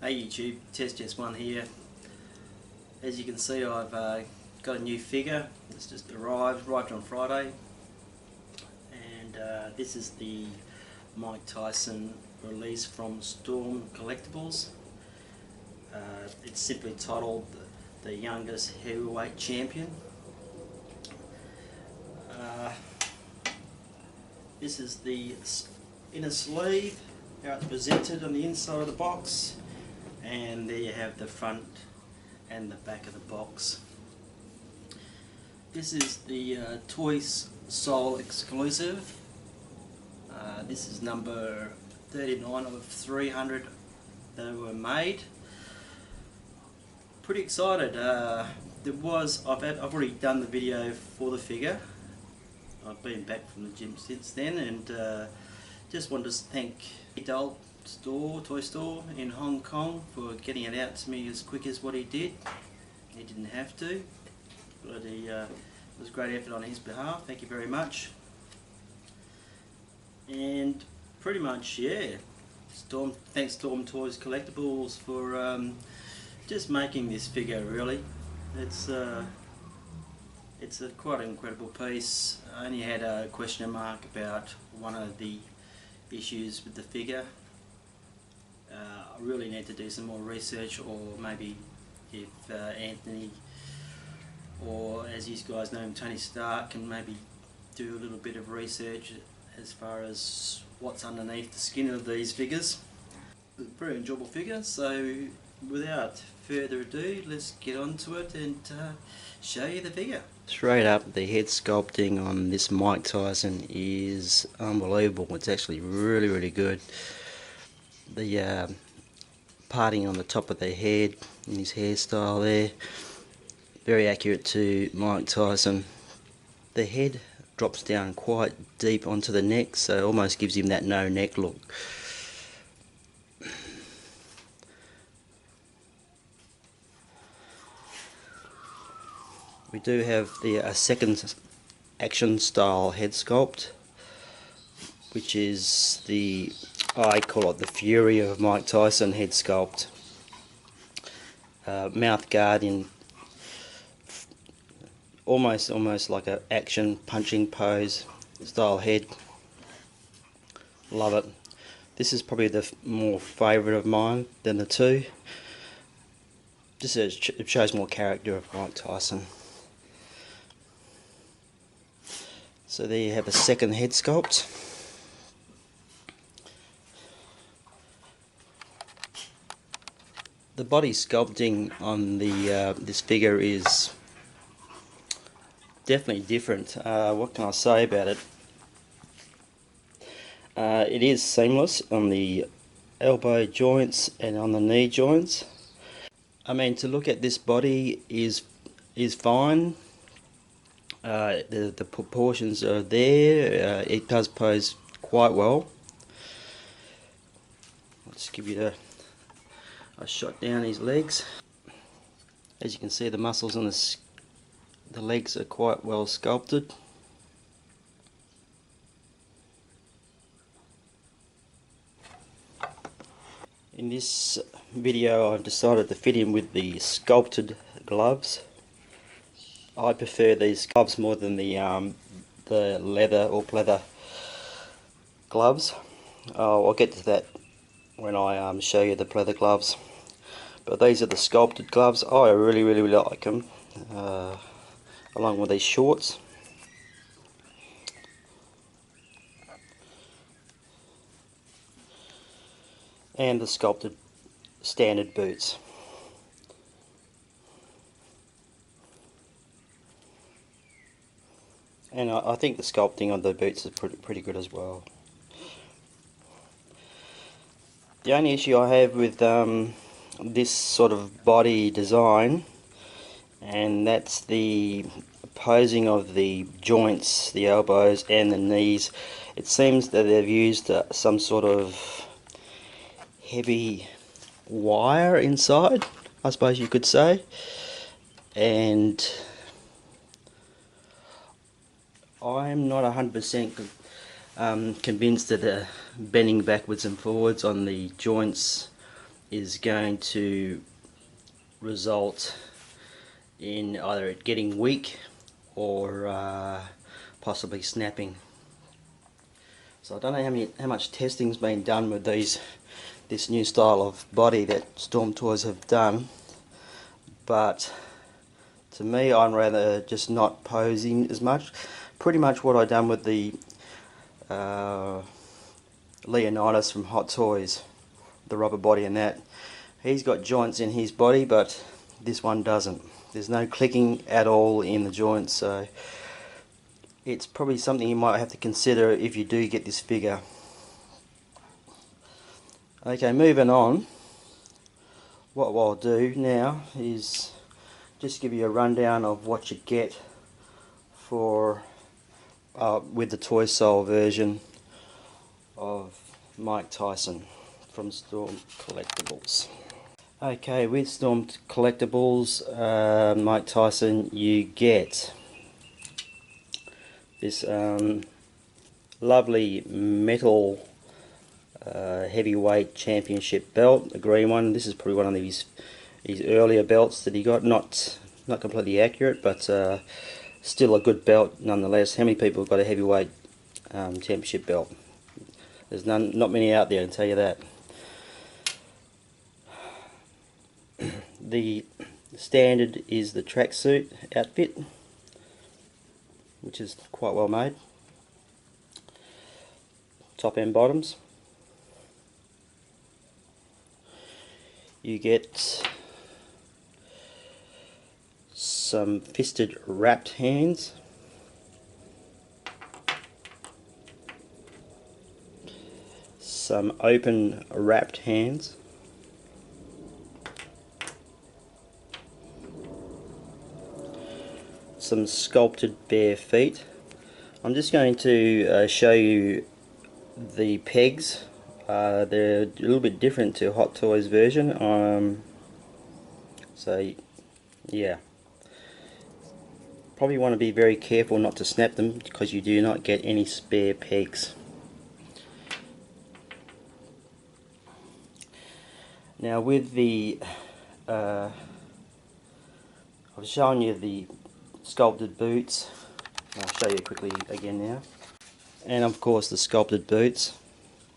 Hey YouTube, Test1 here. As you can see, I've got a new figure. It's just arrived on Friday, and this is the Mike Tyson release from Storm Collectibles. It's simply titled the Youngest Heavyweight Champion. This is the inner sleeve, how it's presented on the inside of the box. And there you have the front and the back of the box. This is the ToySoul exclusive. This is number 39 of 300 that were made. Pretty excited. I've already done the video for the figure. I've been back from the gym since then, and just wanted to thank Kidult Toy Store in Hong Kong for getting it out to me as quick as what he did. He didn't have to, but it was a great effort on his behalf. Thank you very much. And pretty much, yeah, thanks Storm Toys Collectibles for just making this figure. Really, it's a quite an incredible piece. I only had a question mark about one of the issues with the figure. I really need to do some more research, or maybe if Anthony, or as you guys know him, Tony Stark, can maybe do a little bit of research as far as what's underneath the skin of these figures. It's a very enjoyable figure, so without further ado, let's get on to it and show you the figure. Straight up, the head sculpting on this Mike Tyson is unbelievable. It's actually really good. The parting on the top of the head and his hairstyle there, very accurate to Mike Tyson. The head drops down quite deep onto the neck, so it almost gives him that no neck look. We do have the second action style head sculpt, which is the, I call it the Fury of Mike Tyson head sculpt. Mouth guard in almost like an action punching pose style head. Love it. This is probably the more favourite of mine than the two. Just it shows more character of Mike Tyson. So there you have a second head sculpt. The body sculpting on the this figure is definitely different. What can I say about it? It is seamless on the elbow joints and on the knee joints. I mean, to look at this body is fine. The proportions are there. It does pose quite well. Let's give you a shot down his legs. As you can see, the muscles on the legs are quite well sculpted. In this video, I've decided to fit in with the Sculpted Gloves. I prefer these gloves more than the leather or pleather gloves. I'll get to that when I show you the pleather gloves. But these are the sculpted gloves. I really like them, along with these shorts. And the sculpted standard boots. And I think the sculpting on the boots is pretty good as well. The only issue I have with this sort of body design, and that's the posing of the joints, the elbows and the knees. It seems that they've used some sort of heavy wire inside, I suppose you could say, and I'm not 100% convinced that bending backwards and forwards on the joints is going to result in either it getting weak or possibly snapping. So I don't know how much testing's been done with this new style of body that Storm Toys have done, but to me, I'd rather just not posing as much. Pretty much what I've done with the Leonidas from Hot Toys, the rubber body and that. He's got joints in his body, but this one doesn't. There's no clicking at all in the joints, so it's probably something you might have to consider if you do get this figure. Okay, moving on. What I'll do now is just give you a rundown of what you get for with the ToySoul version of Mike Tyson from Storm Collectibles. Okay, with Storm Collectibles, Mike Tyson, you get this lovely metal heavyweight championship belt, the green one. This is probably one of his earlier belts that he got. Not completely accurate, but still a good belt nonetheless. How many people have got a heavyweight championship belt? There's not many out there, I can tell you that. The standard is the tracksuit outfit, which is quite well made. Top and bottoms. You get some fisted wrapped hands. Some open wrapped hands. Some sculpted bare feet. I'm just going to show you the pegs. They're a little bit different to Hot Toys version. So yeah, probably want to be very careful not to snap them because you do not get any spare pegs. Now with the I've shown you the sculpted boots. I'll show you quickly again now. And of course the sculpted boots,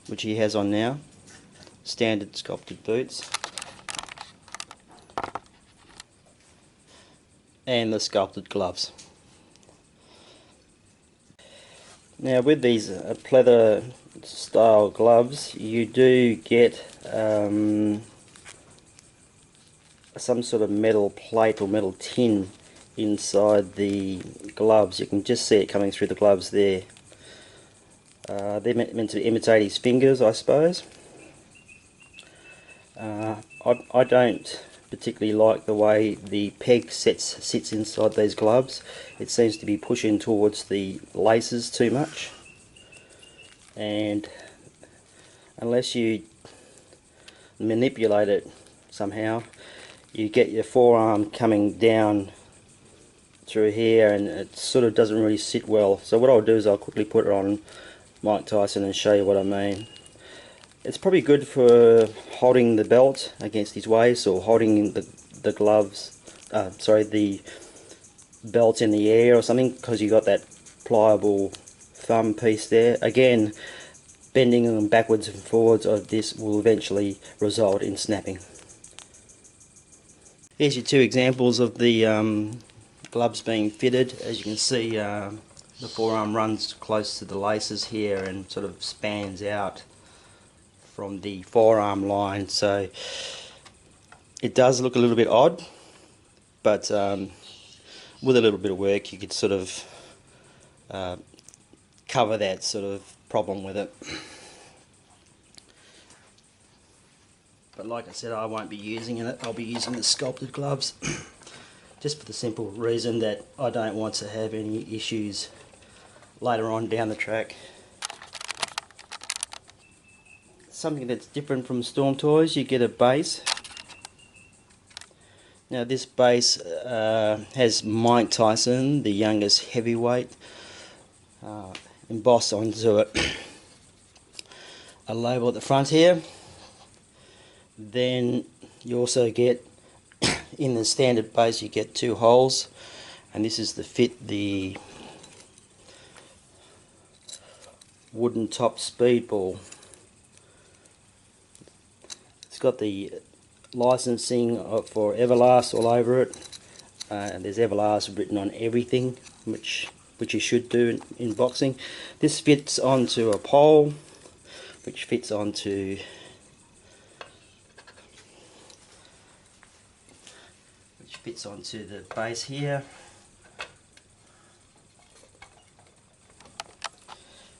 which he has on now. Standard sculpted boots. And the sculpted gloves. Now with these pleather style gloves, you do get some sort of metal plate or metal tin inside the gloves. You can just see it coming through the gloves there. They're meant to imitate his fingers, I suppose. I don't particularly like the way the peg sits inside these gloves. It seems to be pushing towards the laces too much, and unless you manipulate it somehow, you get your forearm coming down through here and it sort of doesn't really sit well. So what I'll do is I'll quickly put it on Mike Tyson and show you what I mean. It's probably good for holding the belt against his waist or holding the gloves, the belt in the air or something, because you got that pliable thumb piece there. Again, bending them backwards and forwards of this will eventually result in snapping. Here's your two examples of the gloves being fitted. As you can see, the forearm runs close to the laces here and sort of spans out from the forearm line, so it does look a little bit odd, but with a little bit of work you could sort of cover that sort of problem with it. But like I said, I won't be using it. I'll be using the sculpted gloves just for the simple reason that I don't want to have any issues later on down the track. Something that's different from Storm Toys, you get a base. Now this base has Mike Tyson, the youngest heavyweight, embossed onto it. A label at the front here. Then you also get, in the standard base, you get 2 holes, and this is to fit the wooden top speedball. It's got the licensing for Everlast all over it. There's Everlast written on everything, which you should do in boxing. This fits onto a pole, which fits onto the base here,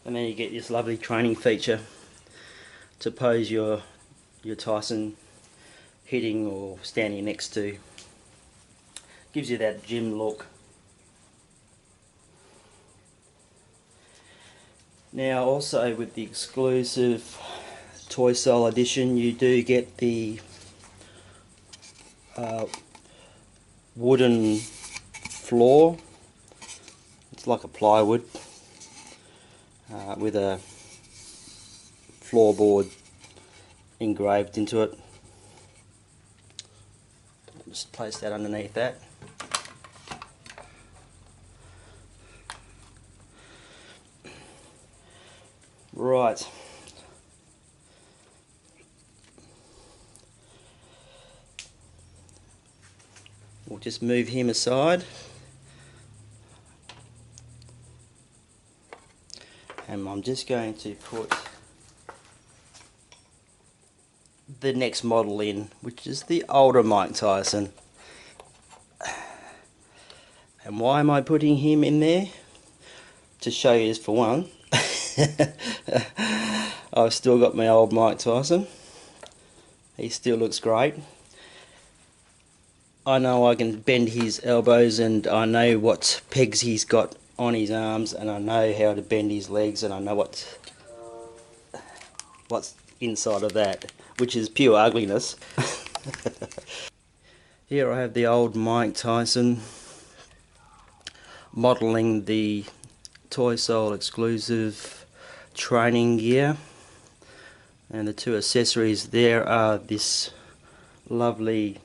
and then you get this lovely training feature to pose your Tyson hitting or standing next to. Gives you that gym look. Now also with the exclusive ToySoul edition, you do get the wooden floor. It's like a plywood with a floorboard engraved into it. Just place that underneath that. Right. We'll just move him aside. And I'm just going to put the next model in, which is the older Mike Tyson. And why am I putting him in there? To show you, for one, I've still got my old Mike Tyson. He still looks great. I know I can bend his elbows, and I know what pegs he's got on his arms, and I know how to bend his legs, and I know what's inside of that, which is pure ugliness. Here I have the old Mike Tyson modelling the ToySoul exclusive training gear, and the 2 accessories there are this lovely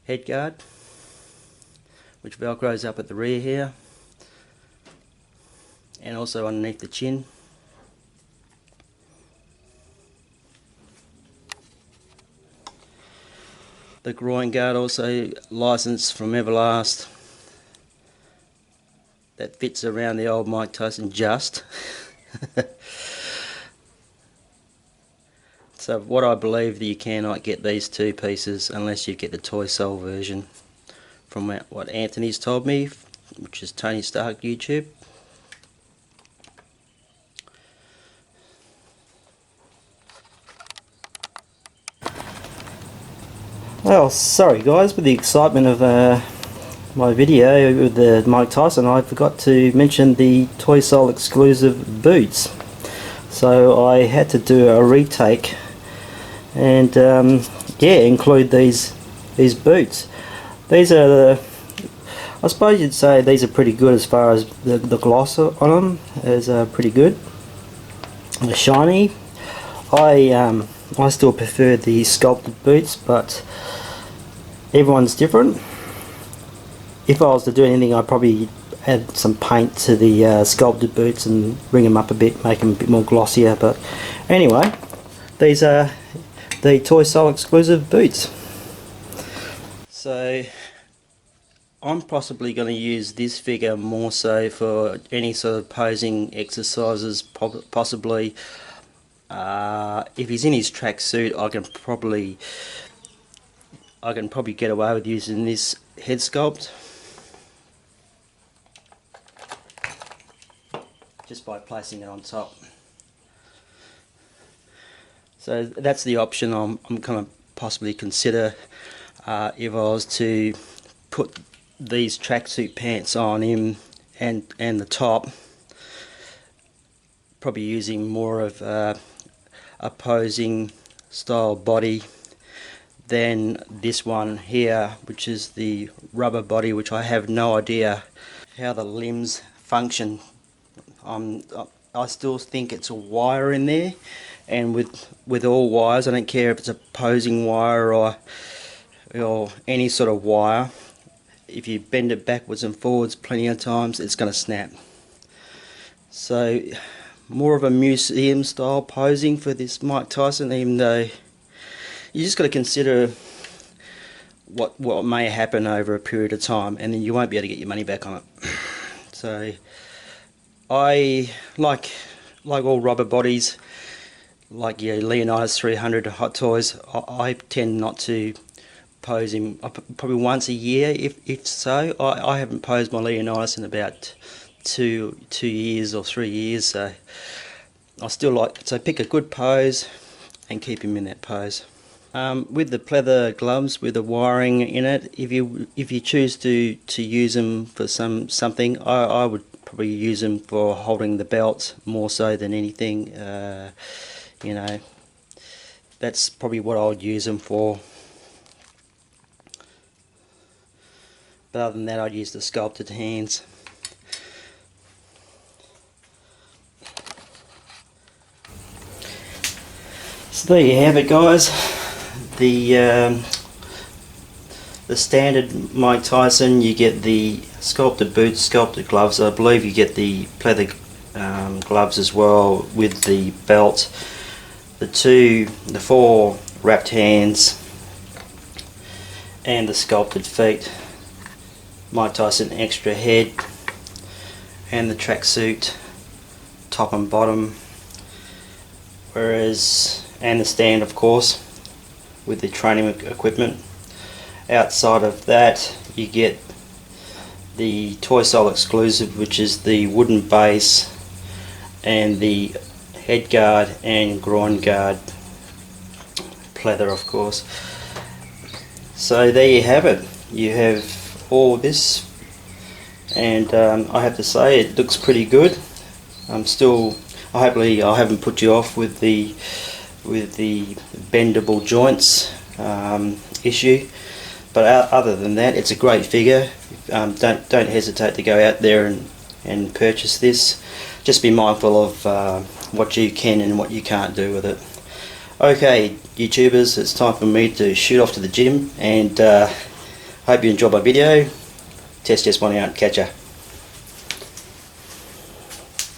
headguard, which velcros up at the rear here, and also underneath the chin. The groin guard, also licensed from Everlast, that fits around the old Mike Tyson just. So what I believe, that you cannot get these 2 pieces unless you get the ToySoul version, from what Anthony's told me, which is Tony Stark YouTube. Well, sorry guys, with the excitement of my video with the Mike Tyson, I forgot to mention the ToySoul exclusive boots. So I had to do a retake and yeah, include these boots. These are I suppose you'd say these are pretty good as far as the gloss on them is pretty good. They're shiny. I still prefer the sculpted boots, but everyone's different. If I was to do anything, I'd probably add some paint to the sculpted boots and bring them up a bit, make them a bit more glossier. But anyway, these are the ToySoul exclusive boots. So I'm possibly going to use this figure more so for any sort of posing exercises, possibly. If he's in his tracksuit, I can probably get away with using this head sculpt, just by placing it on top. So that's the option I'm going to possibly consider if I was to put these tracksuit pants on him and the top. Probably using more of a posing style body than this one here, which is the rubber body, which I have no idea how the limbs function. I I still think it's a wire in there, and with all wires, I don't care if it's a posing wire or any sort of wire, if you bend it backwards and forwards plenty of times, it's going to snap. So more of a museum style posing for this Mike Tyson, even though you just got to consider what may happen over a period of time, and then you won't be able to get your money back on it. So I like all rubber bodies, like your Leonidas 300 Hot Toys, I tend not to pose him probably once a year, if so. I haven't posed my Leonidas in about two years or 3 years, so I still like to pick a good pose and keep him in that pose. With the pleather gloves with the wiring in it, if you choose to use them for something, I would probably use them for holding the belt more so than anything. You know, that's probably what I would use them for. But other than that, I'd use the sculpted hands. So there you have it, guys. The standard Mike Tyson, you get the sculpted boots, sculpted gloves. I believe you get the pleather gloves as well with the belt. The 4 wrapped hands and the sculpted feet. Mike Tyson extra head and the tracksuit top and bottom, and the stand, of course, with the training equipment. Outside of that, you get the ToySoul exclusive, which is the wooden base and the head guard and groin guard pleather, of course. So there you have it. You have all this, and I have to say it looks pretty good. Hopefully I haven't put you off with the bendable joints issue, but other than that, it's a great figure. Don't hesitate to go out there and purchase this. Just be mindful of what you can and what you can't do with it. Okay, YouTubers, it's time for me to shoot off to the gym, and hope you enjoyed my video. Test one out, catch ya.